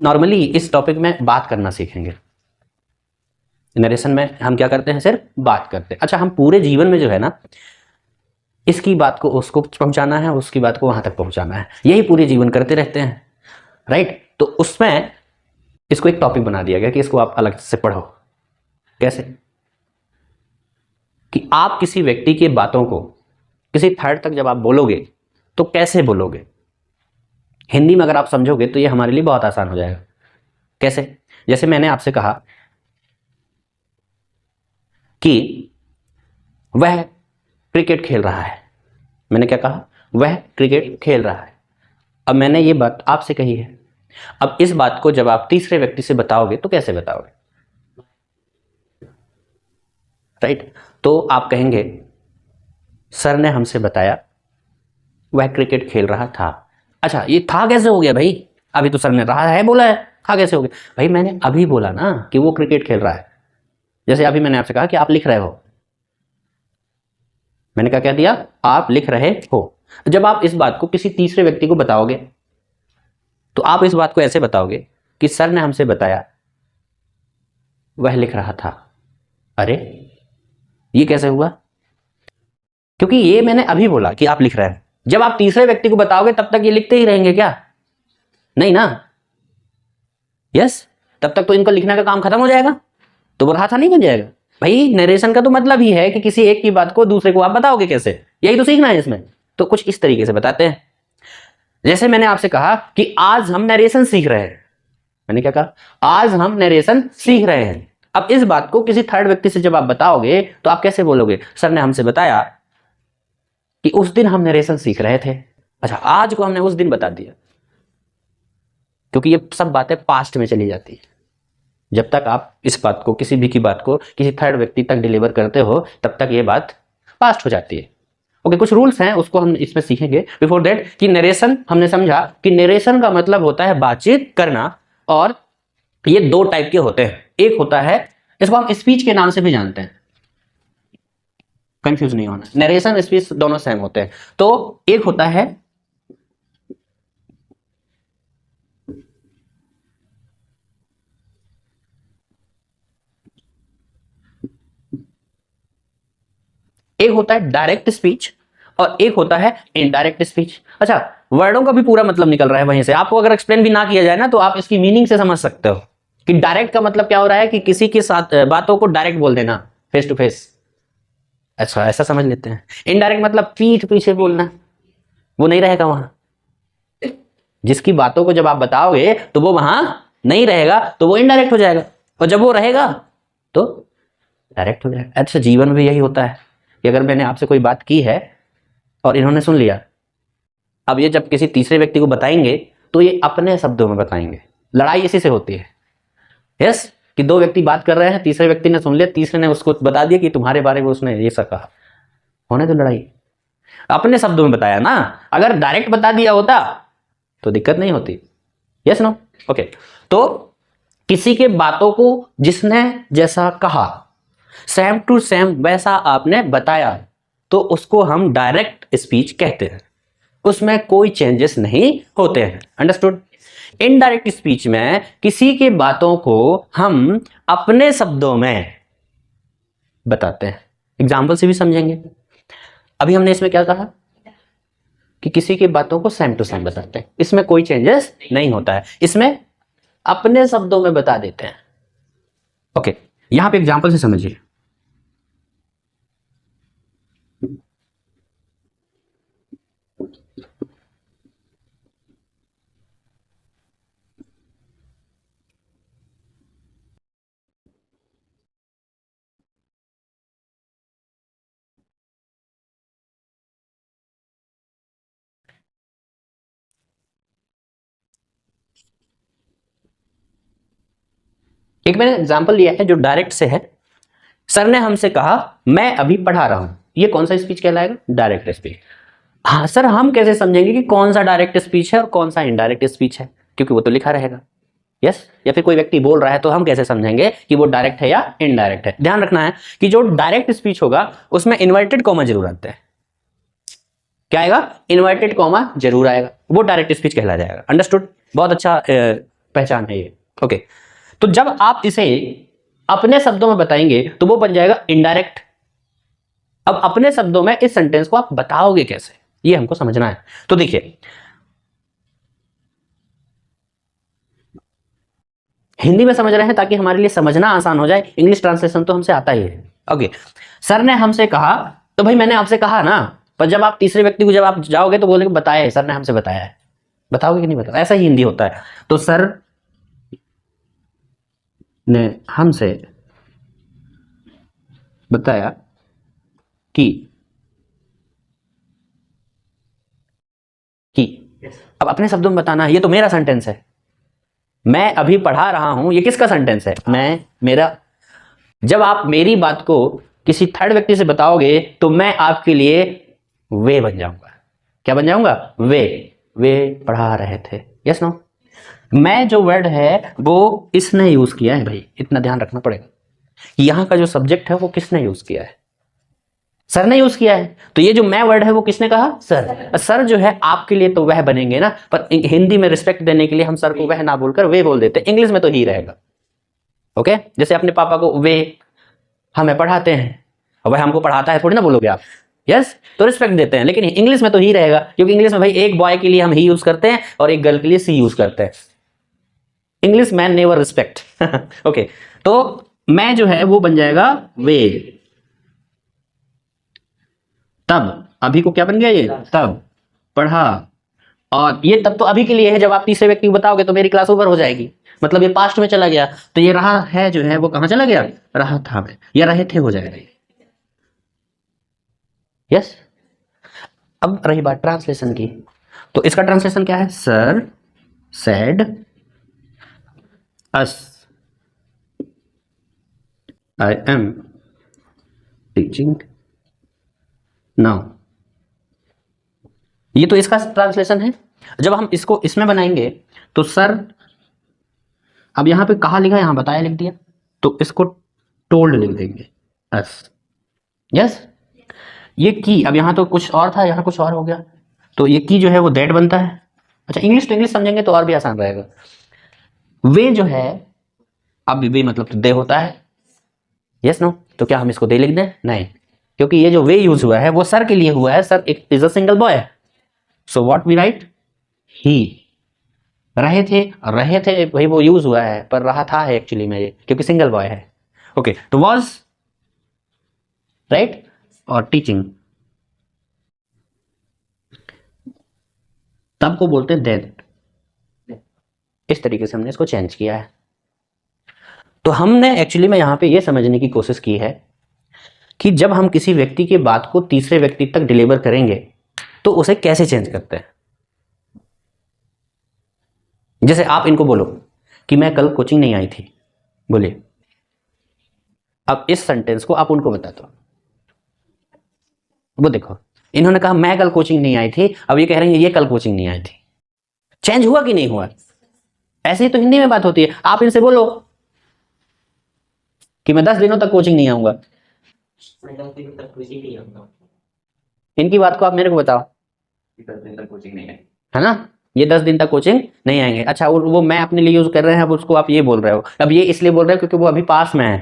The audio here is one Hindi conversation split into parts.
नॉर्मली इस टॉपिक में बात करना सीखेंगे। नरेशन में हम क्या करते हैं, सिर्फ बात करते हैं। अच्छा, हम पूरे जीवन में जो है ना, इसकी बात को उसको पहुंचाना है, उसकी बात को वहां तक पहुंचाना है, यही पूरे जीवन करते रहते हैं, राइट। तो उसमें इसको एक टॉपिक बना दिया गया कि इसको आप अलग से पढ़ो। कैसे? कि आप किसी व्यक्ति की बातों को किसी थर्ड तक जब आप बोलोगे तो कैसे बोलोगे। हिंदी में अगर आप समझोगे तो ये हमारे लिए बहुत आसान हो जाएगा। कैसे? जैसे मैंने आपसे कहा कि वह क्रिकेट खेल रहा है। मैंने क्या कहा? वह क्रिकेट खेल रहा है। अब मैंने ये बात आपसे कही है। अब इस बात को जब आप तीसरे व्यक्ति से बताओगे तो कैसे बताओगे, राइट? तो आप कहेंगे सर ने हमसे बताया वह क्रिकेट खेल रहा था। अच्छा, ये था कैसे हो गया भाई? अभी तो सर ने रहा है बोला है, था कैसे हो गया भाई? मैंने अभी बोला ना कि वो क्रिकेट खेल रहा है। जैसे अभी मैंने आपसे कहा कि आप लिख रहे हो, मैंने क्या कह दिया? आप लिख रहे हो। तो जब आप इस बात को किसी तीसरे व्यक्ति को बताओगे तो आप इस बात को ऐसे बताओगे कि सर ने हमसे बताया वह लिख रहा था। अरे ये कैसे हुआ? क्योंकि ये मैंने अभी बोला कि आप लिख रहे हैं। जब आप तीसरे व्यक्ति को बताओगे तब तक ये लिखते ही रहेंगे क्या? नहीं ना। यस, तब तक तो इनका लिखने का काम खत्म हो जाएगा, तो वो रहा था नहीं बन जाएगा। भाई नरेशन का तो मतलब ही है कि किसी एक की बात को दूसरे को आप बताओगे कैसे, यही तो सीखना है इसमें। तो कुछ इस तरीके से बताते हैं। जैसे मैंने आपसे कहा कि आज हम नरेशन सीख रहे हैं। मैंने क्या कहा? आज हम नरेशन सीख रहे हैं। अब इस बात को किसी थर्ड व्यक्ति से जब आप बताओगे तो आप कैसे बोलोगे? सर ने हमसे बताया कि उस दिन हम नरेशन सीख रहे थे। अच्छा, आज को हमने उस दिन बता दिया, क्योंकि ये सब बातें पास्ट में चली जाती है। जब तक आप इस बात को, किसी भी की बात को किसी थर्ड व्यक्ति तक डिलीवर करते हो तब तक ये बात पास्ट हो जाती है। ओके, कुछ रूल्स हैं उसको हम इसमें सीखेंगे। बिफोर दैट कि नरेशन, हमने समझा कि नरेशन का मतलब होता है बातचीत करना, और ये दो टाइप के होते हैं। एक होता है, इसको हम स्पीच के नाम से भी जानते हैं, कंफ्यूज नहीं होना, नरेशन स्पीच दोनों सेम होते हैं। तो एक होता है डायरेक्ट स्पीच और एक होता है इनडायरेक्ट स्पीच। अच्छा, वर्डों का भी पूरा मतलब निकल रहा है वहीं से। आपको अगर एक्सप्लेन भी ना किया जाए ना तो आप इसकी मीनिंग से समझ सकते हो कि डायरेक्ट का मतलब क्या हो रहा है कि किसी के साथ बातों को डायरेक्ट बोल देना, फेस टू फेस। अच्छा, ऐसा समझ लेते हैं। इनडायरेक्ट मतलब पीठ पीछे बोलना, वो नहीं रहेगा वहां। जिसकी बातों को जब आप बताओगे तो वो वहां नहीं रहेगा, तो वो इनडायरेक्ट हो जाएगा, और जब वो रहेगा तो डायरेक्ट हो जाएगा। अच्छा, जीवन में भी यही होता है कि अगर मैंने आपसे कोई बात की है और इन्होंने सुन लिया, अब ये जब किसी तीसरे व्यक्ति को बताएंगे तो ये अपने शब्दों में बताएंगे। लड़ाई इसी से होती है। यस, कि दो व्यक्ति बात कर रहे हैं, तीसरे व्यक्ति ने सुन लिया, तीसरे ने उसको बता दिया कि तुम्हारे बारे में उसने ये सब कहा, होने तो लड़ाई। अपने शब्दों में बताया ना, अगर डायरेक्ट बता दिया होता तो दिक्कत नहीं होती। Yes no? ओके, तो किसी के बातों को जिसने जैसा कहा, सेम टू सेम वैसा आपने बताया, तो उसको हम डायरेक्ट स्पीच कहते हैं। उसमें कोई चेंजेस नहीं होते हैं। अंडरस्टूड? इनडायरेक्ट स्पीच में किसी के बातों को हम अपने शब्दों में बताते हैं। एग्जाम्पल से भी समझेंगे। अभी हमने इसमें क्या कहा कि किसी की बातों को सेम टू सेम बताते हैं, इसमें कोई चेंजेस नहीं होता है, इसमें अपने शब्दों में बता देते हैं। ओके, यहां पे एग्जाम्पल से समझिए। एक मैंने एग्जाम्पल लिया है जो डायरेक्ट से है। सर ने हमसे कहा मैं अभी पढ़ा रहा हूं। ये कौन सा स्पीच कहलाएगा? Direct speech. हाँ सर, हम कैसे समझेंगे कि कौन सा डायरेक्ट स्पीच है और कौन सा इनडायरेक्ट स्पीच है? क्योंकि वो तो लिखा रहेगा। यस, या फिर कोई व्यक्ति बोल रहा है तो हम कैसे समझेंगे कि वो डायरेक्ट है या इनडायरेक्ट है? ध्यान रखना है कि जो डायरेक्ट स्पीच होगा उसमें इन्वर्टेड कॉमा जरूर आता है। क्या आएगा? इन्वर्टेड कॉमा जरूर आएगा, वो डायरेक्ट स्पीच कहला जाएगा। अंडरस्टूड? बहुत अच्छा पहचान है ये। ओके, तो जब आप इसे अपने शब्दों में बताएंगे तो वो बन जाएगा इनडायरेक्ट। अब अपने शब्दों में इस सेंटेंस को आप बताओगे कैसे, ये हमको समझना है। तो देखिए, हिंदी में समझ रहे हैं ताकि हमारे लिए समझना आसान हो जाए, इंग्लिश ट्रांसलेशन तो हमसे आता ही है। ओके, सर ने हमसे कहा, तो भाई मैंने आपसे कहा ना, पर जब आप तीसरे व्यक्ति को जब आप जाओगे तो बोलेंगे बताया है, सर ने हमसे बताया है। बताओगे कि नहीं बताओ, ऐसा ही हिंदी होता है। तो सर ने हमसे बताया कि अब अपने शब्दों में बताना है, ये तो मेरा सेंटेंस है, मैं अभी पढ़ा रहा हूं, ये किसका सेंटेंस है, मैं, मेरा। जब आप मेरी बात को किसी थर्ड व्यक्ति से बताओगे तो मैं आपके लिए वे बन जाऊंगा। क्या बन जाऊंगा? वे पढ़ा रहे थे। Yes no? मैं जो वर्ड है वो इसने यूज किया है भाई, इतना ध्यान रखना पड़ेगा कि यहां का जो सब्जेक्ट है वो किसने यूज किया है, सर ने यूज किया है। तो ये जो मैं वर्ड है वो किसने कहा? सर। सर जो है आपके लिए तो वह बनेंगे ना, पर हिंदी में रिस्पेक्ट देने के लिए हम सर को वह ना बोलकर वे बोल देते हैं, इंग्लिश में तो ही रहेगा। ओके, जैसे अपने पापा को वे हमें पढ़ाते हैं, और वह हमको पढ़ाता है थोड़ी ना बोलोगे आप। यस, तो रिस्पेक्ट देते हैं, लेकिन इंग्लिश में तो ही रहेगा, क्योंकि इंग्लिश में भाई एक बॉय के लिए हम ही यूज करते हैं और एक गर्ल के लिए सी यूज करते हैं। English man never respect. Okay, तो मैं जो है वो बन जाएगा वे। तब, अभी को क्या बन गया ये? तब पढ़ा, और ये तब तो अभी के लिए है, जब आप तीसरे व्यक्ति को बताओगे तो मेरी क्लास ओवर हो जाएगी, मतलब ये पास्ट में चला गया, तो ये रहा है जो है वो कहां चला गया? रहा था में, या रहे थे हो जाएगा। यस, अब रही बात ट्रांसलेशन की, तो इसका ट्रांसलेशन क्या है? Sir said us, I am teaching now. ये तो इसका ट्रांसलेशन है। जब हम इसको इसमें बनाएंगे तो सर, अब यहां पे कहा लिखा है, यहां बताया लिख दिया, तो इसको टोल्ड लिख देंगे अस। यस, ये की, अब यहां तो कुछ और था, यहां कुछ और हो गया, तो ये की जो है वो दैट बनता है। अच्छा, इंग्लिश तो इंग्लिश समझेंगे तो और भी आसान रहेगा। वे जो है, अब वे मतलब तो दे होता है। Yes no? तो क्या हम इसको दे लिख दें? नहीं, क्योंकि ये जो वे यूज हुआ है वो सर के लिए हुआ है, sir is a single boy, so what we right? ही। रहे थे भाई वो यूज हुआ है, पर रहा था है एक्चुअली में ये, क्योंकि सिंगल बॉय है। ओके, तो वॉज राइट, और टीचिंग तब को बोलते हैं देन। इस तरीके से हमने इसको चेंज किया है। तो हमने एक्चुअली में यहां पे ये समझने की कोशिश की है कि जब हम किसी व्यक्ति की बात को तीसरे व्यक्ति तक डिलीवर करेंगे तो उसे कैसे चेंज करते हैं। जैसे आप इनको बोलो कि मैं कल कोचिंग नहीं आई थी, बोलिए। अब इस सेंटेंस को आप उनको बता दो, वो देखो, इन्होंने कहा मैं कल कोचिंग नहीं आई थी, अब ये कह रहे हैं ये कल कोचिंग नहीं आई थी। चेंज हुआ कि नहीं हुआ? ऐसे ही तो हिंदी में बात होती है। आप इनसे बोलो कि मैं 10 दिनों तक कोचिंग नहीं आऊंगा, इनकी बात को आप मेरे को बताओ, 10 दिन तक कोचिंग नहीं आएंगे, है ना? ये 10 दिन तक कोचिंग नहीं आएंगे। अच्छा, वो मैं अपने लिए यूज कर रहे हैं, अब उसको आप ये बोल रहे हो। अब ये इसलिए बोल रहे हो क्योंकि वो अभी पास में है,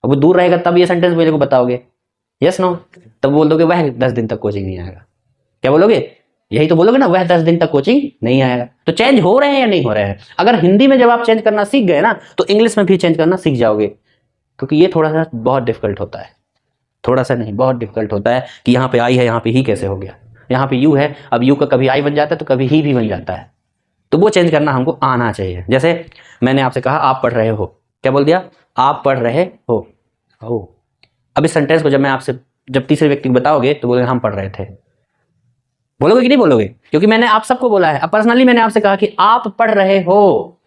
अब वो दूर रहेगा तब ये सेंटेंस मेरे को बताओगे। Yes no? तब बोल दोगे वह 10 दिन तक कोचिंग नहीं आएगा। क्या बोलोगे? यही तो बोलोगे ना, वह 10 दिन तक कोचिंग नहीं आएगा। तो चेंज हो रहे हैं या नहीं हो रहे हैं? अगर हिंदी में जब आप चेंज करना सीख गए ना, तो इंग्लिश में भी चेंज करना सीख जाओगे, क्योंकि ये थोड़ा सा बहुत डिफिकल्ट होता है। थोड़ा सा नहीं, बहुत डिफिकल्ट होता है कि यहाँ पे आई है, यहाँ पे ही कैसे हो गया। यहाँ पे यू है, अब यू का कभी आई बन जाता है तो कभी ही भी बन जाता है, तो वो चेंज करना हमको आना चाहिए। जैसे मैंने आपसे कहा आप पढ़ रहे हो, क्या बोल दिया? आप पढ़ रहे हो। अब इस सेंटेंस को जब मैं आपसे, जब तीसरे व्यक्ति को बताओगे तो बोलोगे हम पढ़ रहे थे। बोलोगे कि नहीं बोलोगे? क्योंकि मैंने आप सबको बोला है। अब पर्सनली मैंने आपसे कहा कि आप पढ़ रहे हो,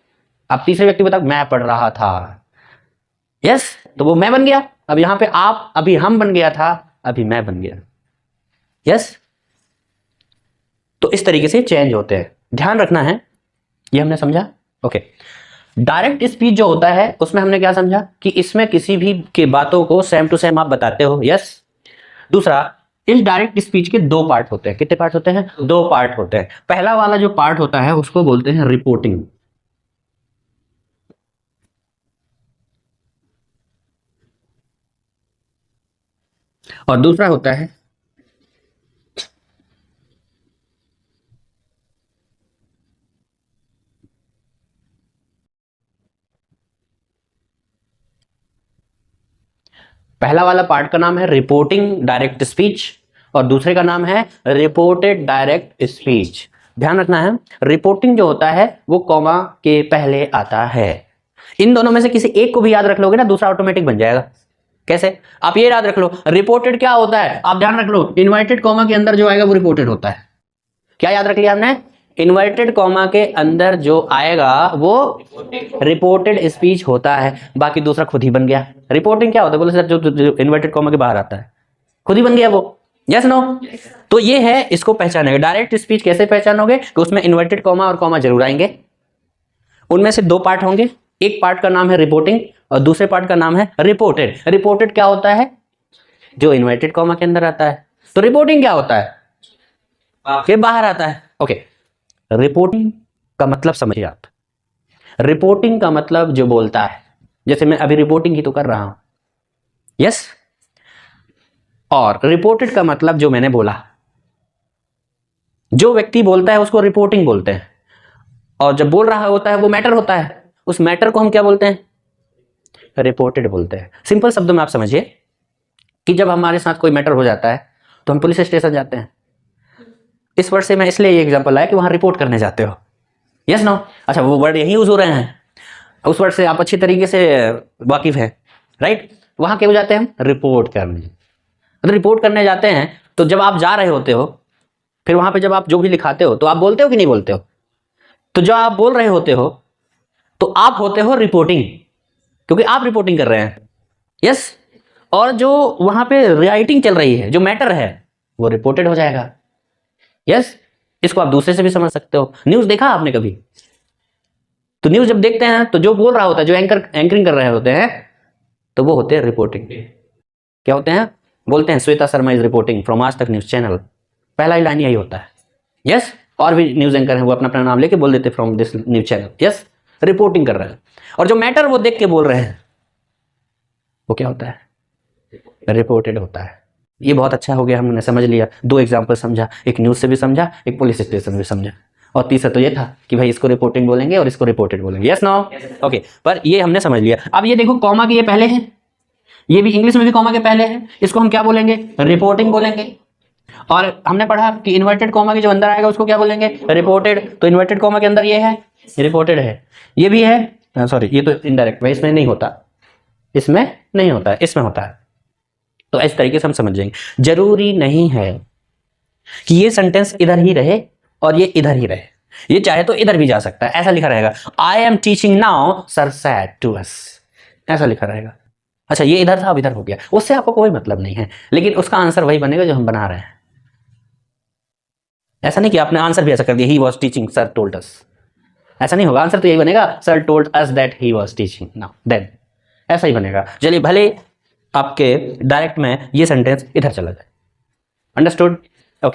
अब तीसरे व्यक्ति बताओ मैं पढ़ रहा था। यस, तो वो मैं बन गया। अब यहां पे आप, अभी हम बन गया था, अभी मैं बन गया। यस, तो इस तरीके से चेंज होते हैं, ध्यान रखना है। ये हमने समझा। ओके, डायरेक्ट स्पीच जो होता है उसमें हमने क्या समझा कि इसमें किसी भी के बातों को सेम टू सेम आप बताते हो। यस। दूसरा, इस डायरेक्ट स्पीच के 2 पार्ट होते हैं। कितने पार्ट होते हैं? 2 पार्ट होते हैं। पहला वाला जो पार्ट होता है उसको बोलते हैं रिपोर्टिंग। और दूसरा होता है पहला वाला पार्ट का नाम है रिपोर्टिंग डायरेक्ट स्पीच और दूसरे का नाम है रिपोर्टेड डायरेक्ट स्पीच। ध्यान रखना है, रिपोर्टिंग जो होता है वो कॉमा के पहले आता है। इन दोनों में से किसी एक को भी याद रख लोगे ना, दूसरा ऑटोमेटिक बन जाएगा। कैसे? आप ये याद रख लो, रिपोर्टेड क्या होता है, आप ध्यान रख लो, इन्वर्टेड कॉमा के अंदर जो आएगा वो रिपोर्टेड होता है। क्या याद रख लिया हमने? इन्वर्टेड कॉमा के अंदर जो आएगा वो रिपोर्टेड स्पीच होता है, बाकी दूसरा खुद ही बन गया। रिपोर्टिंग क्या होता है? बोले सर जो इन्वर्टेड कॉमा के बाहर आता है, खुद ही बन गया वो। Yes no? तो ये है, इसको पहचानेगा। डायरेक्ट स्पीच कैसे पहचानोगे? कि उसमें इन्वर्टेड कॉमा और कॉमा जरूर आएंगे। उनमें से दो पार्ट होंगे, एक पार्ट का नाम है रिपोर्टिंग और दूसरे पार्ट का नाम है रिपोर्टेड। रिपोर्टेड क्या होता है? जो इन्वर्टेड कॉमा के अंदर आता है। तो रिपोर्टिंग क्या होता है? के बाहर आता है। ओके, रिपोर्टिंग का मतलब समझिए आप। रिपोर्टिंग का मतलब जो बोलता है, जैसे मैं अभी रिपोर्टिंग ही तो कर रहा हूं। यस। और रिपोर्टेड का मतलब जो मैंने बोला, जो व्यक्ति बोलता है उसको रिपोर्टिंग बोलते हैं, और जब बोल रहा होता है वो मैटर होता है, उस मैटर को हम क्या बोलते हैं? रिपोर्टेड बोलते हैं। सिंपल शब्दों में आप समझिए कि जब हमारे साथ कोई मैटर हो जाता है तो हम पुलिस स्टेशन जाते हैं। इस वर्ड से मैं इसलिए ये एग्जांपल लाया कि वहां रिपोर्ट करने जाते हो। Yes no? अच्छा, वो वर्ड यही यूज हो रहे हैं, उस वर्ड से आप अच्छी तरीके से वाकिफ हैं, राइट? वहां क्यों जाते हैं हम? रिपोर्ट करने। तो रिपोर्ट करने जाते हैं, तो जब आप जा रहे होते हो, फिर वहां पे जब आप जो भी लिखाते हो तो आप बोलते हो कि नहीं बोलते हो? तो जो आप बोल रहे होते हो तो आप होते हो रिपोर्टिंग, क्योंकि आप रिपोर्टिंग कर रहे हैं। यस। और जो वहां पे राइटिंग चल रही है, जो मैटर है, वो रिपोर्टेड हो जाएगा। यस। इसको आप दूसरे से भी समझ सकते हो। न्यूज देखा आपने कभी? तो न्यूज जब देखते हैं तो जो बोल रहा होता है, जो एंकरिंग कर रहे होते हैं, तो वो होते हैं रिपोर्टिंग। क्या होते हैं? बोलते हैं Shweta Sharma is reporting from आज तक न्यूज चैनल। पहला ही लाइन यही होता है। यस। और भी न्यूज एंकर हैं, वो अपना अपना नाम लेके बोल देते from this news channel. Yes, reporting कर रहे हैं। और जो मैटर वो देख के बोल रहे हैं, वो क्या होता है? रिपोर्टेड होता है। ये बहुत अच्छा हो गया, हमने समझ लिया। दो एग्जाम्पल समझा, एक न्यूज से भी समझा, एक पुलिस स्टेशन भी समझा, और तीसरा तो ये था कि भाई इसको रिपोर्टिंग बोलेंगे और इसको रिपोर्टेड बोलेंगे। Yes no? ओके, पर ये हमने समझ लिया। अब ये देखो, कॉमा के ये पहले है, ये भी इंग्लिश में भी कॉमा के पहले है, इसको हम क्या बोलेंगे? रिपोर्टिंग बोलेंगे। और हमने पढ़ा कि इन्वर्टेड कॉमा के जो अंदर आएगा उसको क्या बोलेंगे? रिपोर्टेड। तो इन्वर्टेड कॉमा के अंदर ये है, रिपोर्टेड है। ये भी है, सॉरी ये तो इनडायरेक्ट है, इसमें नहीं होता, इसमें नहीं होता है, इसमें होता है। तो इस तरीके से हम समझ जाएंगे। जरूरी नहीं है कि ये सेंटेंस इधर ही रहे और ये इधर ही रहे, ये चाहे तो इधर भी जा सकता है। ऐसा लिखा रहेगा, I am teaching now sir said to us, ऐसा लिखा रहेगा। अच्छा, ये इधर था अब इधर हो गया, उससे आपको कोई मतलब नहीं है, लेकिन उसका आंसर वही बनेगा जो हम बना रहे हैं। ऐसा नहीं कि आपने आंसर भी ऐसा कर दिया, he was teaching sir told us, ऐसा नहीं होगा। आंसर तो यही बनेगा, sir told us that he was teaching now then, ऐसा ही बनेगा। चलिए, भले आपके डायरेक्ट में ये सेंटेंस इधर चला जाए। अंडरस्टूड?